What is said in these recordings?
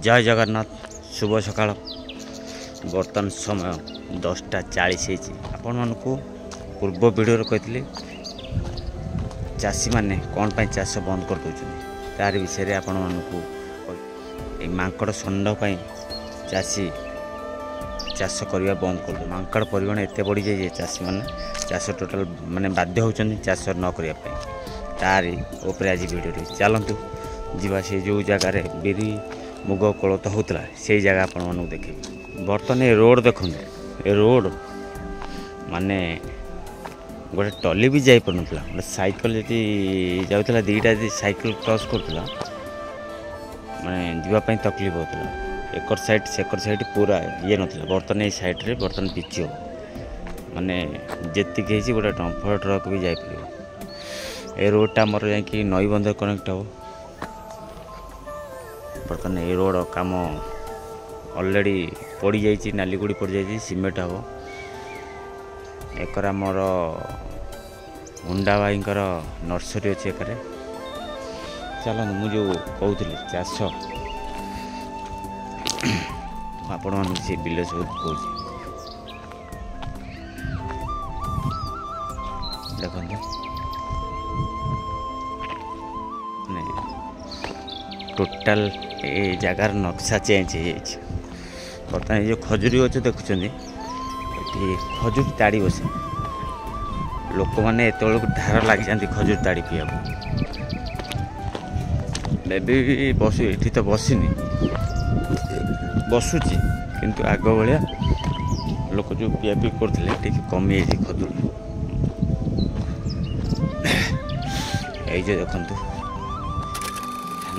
जय जगन्नाथ शुभ सकाळ बर्तमान समय 10:40 आपण मानकु पूर्व वीडियो कही चाषी मैंने कौन पाई चाष बंद कर दौरान तार विषय आपण मानकु मांकड़ षंड चाषी चाष करने बंद कर मांकड़ परिमाण एत बढ़ी जाए चाषी मैंने चाष टोटाल माने बाध्य होचन चाष न करने तार उपर आज वीडियो चलतु जीवा से जो जगार बिरी मुग कोलथ होता से जगह आपण मानक देखे बर्तमान ये रोड देखो ए रोड माने गोटे टली भी जाई पार ना गोटे साइकिल जी जाऊला दीटा साइकिल क्रॉस करूला माने जीवाई तकलीफ होता एकर साइड सेकर साइड पूरा ये नाला बर्तमान ये साइड रे बर्तमान पिच हो माने जेतिक गोटे डंफर ट्रक भी जापर ए रोडटा मोर जा नई बंदर कनेक्ट हो बर्तमान ये रोड काम ऑलरेडी पड़ी जाइए नालीगुड़ी पड़ जाइए सीमेंट हम एकर मोर हुंडा भाई नर्सरी अच्छे एक चलो मुझे कहूली चाष आपण मान से बिल सब कह देख टोटाल ये जगार नक्शा चेंज हो बर्तमान जो खजुरी गच देखुं ये खजुरी ताड़ी बसे लोक मैंने एत धार लग जाती खजुरी ताड़ी पीवा भी बस ये तो बसनी बसुची किंतु आग भाया लोक जो पिया पी करते कमी जाए खजुरी ये देखु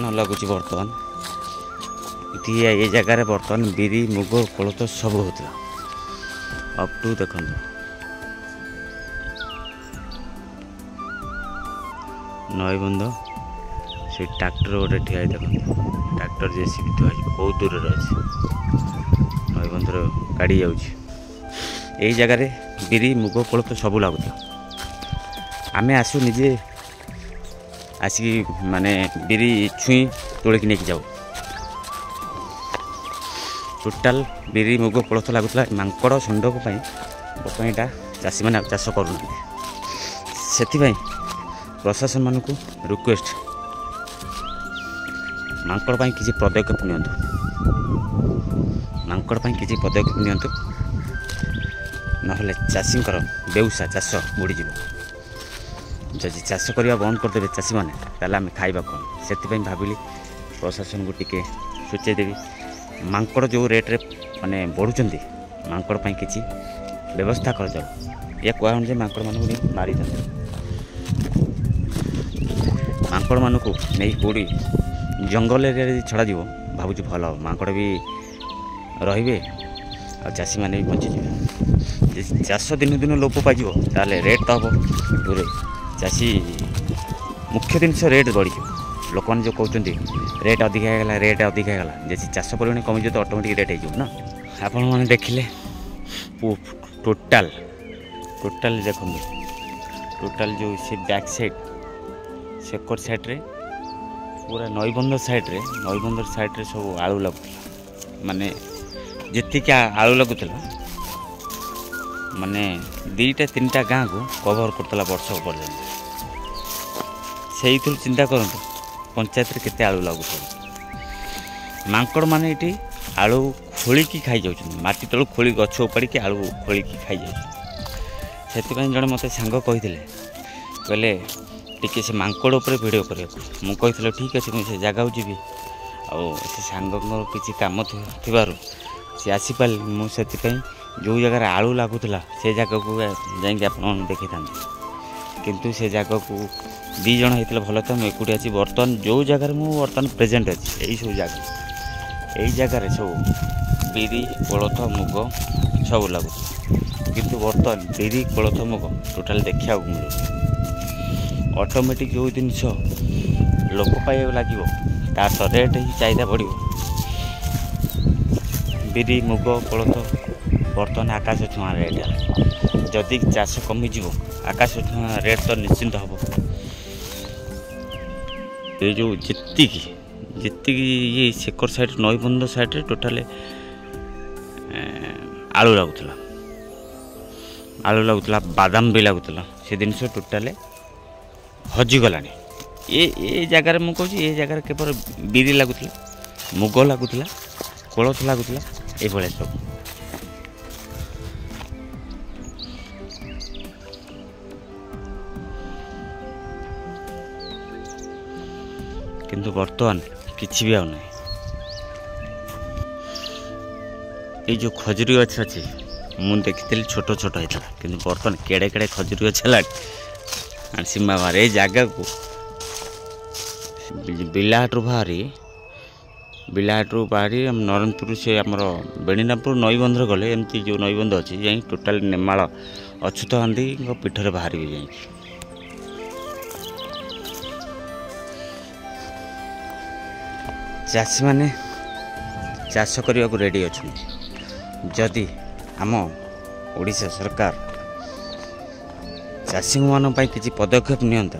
न लगुच बर्तमान ये जगार बर्तमान बिरी मुग कोलथ सब होता अप टू देख नई बंध से ट्रैक्टर गोटे ठिया देख ट्रैक्टर जेसीबी थुआ बहुत दूर अच्छे नई बंधर गाड़ी जाऊँगी जगार बिरी मुग कोलथ सब लगुता आमे आसु निजे आसिक माने बिरी छुई तोलिक नहीं जाऊ टोटाल बिरी मुग कोलथ लगुला मांकड़ षंडक बर्तमान यहाँ चाषी मैंने चाष करूना से प्रशासन मानक रिक्वेस्ट मांकड़ किसी पदक्षेप मांकड़ किसी पदक्षेप नियंतु ना चाषी बेउसा चाष बुड़ीज जदि चाष करवा बंद करदे चाषी मैंने ताल आम खाइबा कौन से भाविली प्रशासन को टिके सूचे देवी मांकड़ जो रेट्रे माने बढ़ुं मांकड़ किसी व्यवस्था कर जाओ या कहूँ जे मांकड़ मानक मारी मांकड़ मानक नहीं कौड़ी जंगल एरिया छड़ा जीव भावुँ भल मांकड़ भी रे और चाषी मैंने भी बंचीजे चाष दिन दिन लोप पाइज ताले रेट तो हम दूर चाषी मुख्य जिनस रेट बढ़ी लोक मैंने जो कहते रेट अधिक है रेट अधिक है जैसे चाष परिमाण कमी तो ऑटोमेटिक रेट हो आपण मैंने देखिले टोटाल टोटाल देख टोटाल जो से बैक साइड सेकर साइड रे पूरा नईबंदर साइड रे सब आलू लगुला माने जी आलू लगुला माने दीटा तीनटा गाँ को कभर करता वर्ष पर्यटन से चिंता करूँ पंचायत केते आलू लगुच मांकड़ माने ये आलू खोलिकी खाई जाऊँ माटी तलू खोली गछ उपाड़ी आलू खोलिकी खाई जाऊँ से जड़े मत सांग कही कहले टी से मांकड़ उपर भिडियो करने मुझे ठीक अच्छे मुझे जगह जी से सांग किसी कम थी सी आसीपार मुझे जो जगह आलू लगुला से जगह को जाकि आप देखी था किंतु से जगह को दी जन होता भल था मुझे एकुटी अच्छी बर्तमान जो जगार मुझे बर्तमान प्रेजेंट अच्छी यही सब जगह यही जगार सब बिरी कोलथ मुग सब लगुला किंतु बर्तमान बिरी कोलथ मुग टोटाल देखा मिले ऑटोमेटिक जो जिनस लोक पाइबा लगे तार तो रेट ही चाहिदा बढ़ बिरी मुग कोलथ बर्तमान आकाश छुआ रेट जदि चाष कमिज आकाश रेट तो निश्चिंत हम ये जो जी जी ये सेकर साइड नईबंध साइड टोटाल आलू लगुला बादाम भी लगुला से जिन टोटाल हजिगला ये जगार मुझे ये जगार केवल बिरी लगुला मुग लगुला कोलथ लगुला ये सब किंतु बर्तमान किसी भी आना ये जो खजुरी गछ अच्छी मुझे देखी छोट छोट होता कि बर्तमान केड़े केड़े खजुरी गछ है सीमा बाहर ये जगह को बिलाहाटू बाहरी नरणपुर से आमर बेणीनापुर नईबंधर गले एमती जो नईबंध अच्छी जाए टोटाल नेमाल अच्युत गांधी पीठर बाहर भी जाए चाषी मैंने चाष करने को रेडी अच्छा जदि आम ओडिशा सरकार चाषी मान किसी पदक्षेप नियंता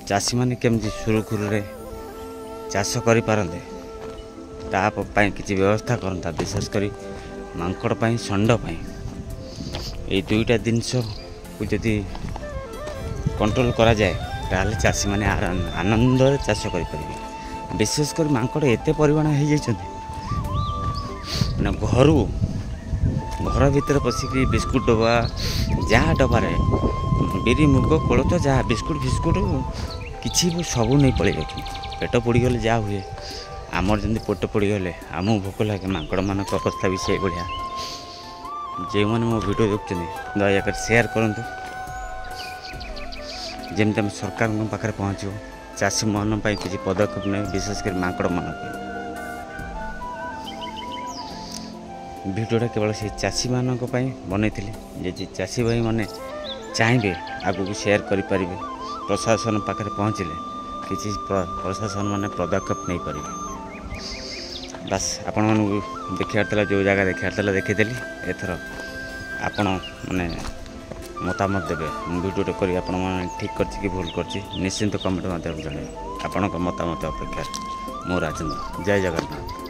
चाषी मैंने केमती सुरुखुरु चाष कर पारते तापाई किसी व्यवस्था करता विशेषकर मांकड़ षंड ये दुईटा जिनस को जदि कंट्रोल करा जाए ताहले चाषी मैंने आनंद चाष करें विशेषकर मांकड़ एत परिमाण हो घर भीतर पशिक बिस्कुट डबा जहाँ डबार बिरी मुग कोलथ जहाँ बिस्कुट फिस्कुट किसी भी सब नहीं पड़े पेट पड़गले जहाँ हुए आमर जमी पेट पड़गले आमको भोक लगे मांकड़ मान अवस्था भी से भाया जो मैंने मो वीडियो देखते दयाकर शेयर करूँ जमी आम सरकार पाखे पहुँचो चाषी मान किसी पदक्षेप नहीं विशेषकर मांकड़ मान भिडियोटा केवल से चाषी मान बनई जी चाषी भाई मैंने चाहिए आगू को शेयर करें प्रशासन पाखे पहुँचले किसी प्रशासन मैंने पदक्षेप नहीं पारे बस आपण मन देखा जो जगह देखा देखीदेली एथर आपण मैंने मतामत देवे भिडियो कर ठीक कर भूल कर निश्चिंत कमेंट माध्यम जन आपण मतामत अपेक्षा मो राजेंद्र जय जगन्नाथ।